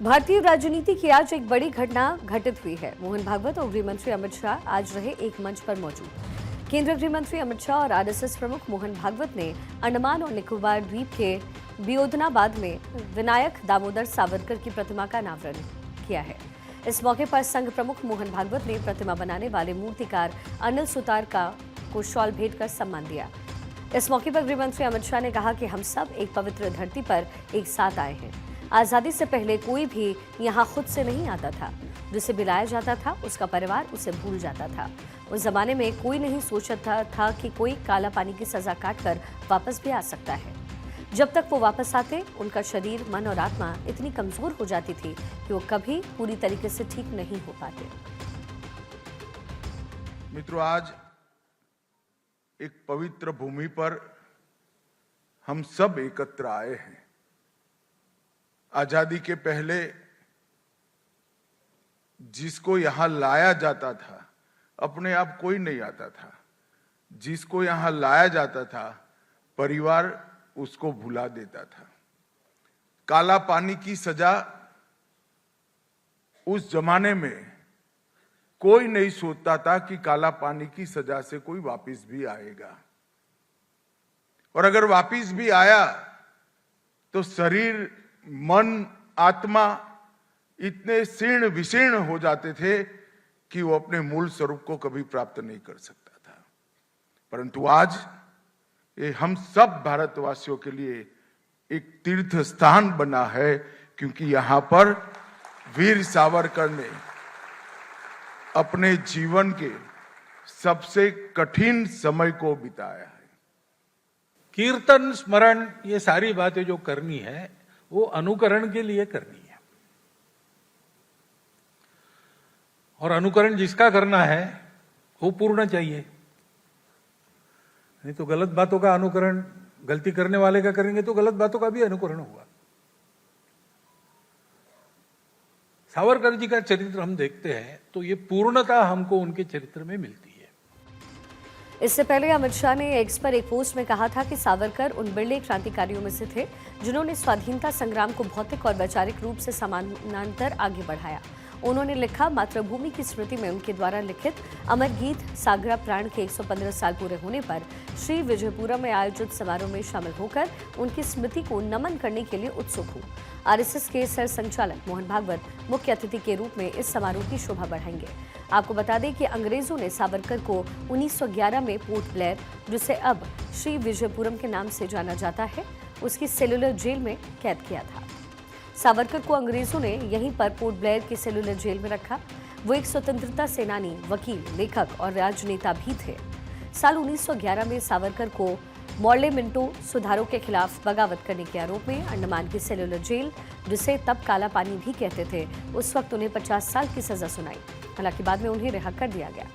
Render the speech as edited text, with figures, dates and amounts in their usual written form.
भारतीय राजनीति की आज एक बड़ी घटना घटित हुई है। मोहन भागवत और गृह मंत्री अमित शाह आज रहे एक मंच पर मौजूद। केंद्रीय गृह मंत्री अमित शाह और आरएसएस प्रमुख मोहन भागवत ने अंडमान और निकोबार द्वीप के बियोधनाबाद में विनायक दामोदर सावरकर की प्रतिमा का अनावरण किया है। इस मौके पर संघ प्रमुख मोहन भागवत ने प्रतिमा बनाने वाले मूर्तिकार अनिल सुतार को शॉल भेंट कर सम्मान दिया। इस मौके पर गृह मंत्री अमित शाह ने कहा कि हम सब एक पवित्र धरती पर एक साथ आए हैं। आजादी से पहले कोई भी यहाँ खुद से नहीं आता था। जिसे बुलाया जाता था उसका परिवार उसे भूल जाता था। उस जमाने में कोई नहीं सोचता था कि कोई काला पानी की सजा काटकर वापस भी आ सकता है। जब तक वो वापस आते उनका शरीर, मन और आत्मा इतनी कमजोर हो जाती थी कि वो कभी पूरी तरीके से ठीक नहीं हो पाते। मित्रों, आज एक पवित्र भूमि पर हम सब एकत्र आए हैं। आजादी के पहले जिसको यहां लाया जाता था, अपने आप कोई नहीं आता था। जिसको यहां लाया जाता था, परिवार उसको भुला देता था। काला पानी की सजा उस जमाने में कोई नहीं सोचता था कि काला पानी की सजा से कोई वापिस भी आएगा, और अगर वापिस भी आया तो शरीर, मन, आत्मा इतने शीर्ण विशीर्ण हो जाते थे कि वो अपने मूल स्वरूप को कभी प्राप्त नहीं कर सकता था। परंतु आज ये हम सब भारतवासियों के लिए एक तीर्थ स्थान बना है, क्योंकि यहां पर वीर सावरकर ने अपने जीवन के सबसे कठिन समय को बिताया है। कीर्तन, स्मरण, ये सारी बातें जो करनी है वो अनुकरण के लिए करनी है, और अनुकरण जिसका करना है वो पूर्ण चाहिए। नहीं तो गलत बातों का अनुकरण, गलती करने वाले का करेंगे तो गलत बातों का भी अनुकरण होगा। सावरकर जी का चरित्र हम देखते हैं तो ये पूर्णता हमको उनके चरित्र में मिलती है। इससे पहले अमित शाह ने एक्स पर एक पोस्ट में कहा था कि सावरकर उन बिरले क्रांतिकारियों में से थे जिन्होंने स्वाधीनता संग्राम को भौतिक और वैचारिक रूप से समानांतर आगे बढ़ाया। उन्होंने लिखा, मातृभूमि की स्मृति में उनके द्वारा लिखित अमर गीत सागरा प्राण के 115 साल पूरे होने पर श्री विजयपुरम में आयोजित समारोह में शामिल होकर उनकी स्मृति को नमन करने के लिए उत्सुक हूँ। आरएसएस के सर संचालक मोहन भागवत मुख्य अतिथि के रूप में इस समारोह की शोभा बढ़ाएंगे। आपको बता दें कि अंग्रेजों ने सावरकर को 1911 में पोर्ट ब्लेयर, जिसे अब श्री विजयपुरम के नाम से जाना जाता है, उसकी सेलुलर जेल में कैद किया था। सावरकर को अंग्रेजों ने यहीं पर पोर्ट ब्लेयर की सेलुलर जेल में रखा। वो एक स्वतंत्रता सेनानी, वकील, लेखक और राजनेता भी थे। साल 1911 में सावरकर को मॉर्ले मिंटो सुधारों के खिलाफ बगावत करने के आरोप में अंडमान की सेलुलर जेल, जिसे तब काला पानी भी कहते थे, उस वक्त उन्हें 50 साल की सजा सुनाई। हालांकि बाद में उन्हें रिहा कर दिया गया।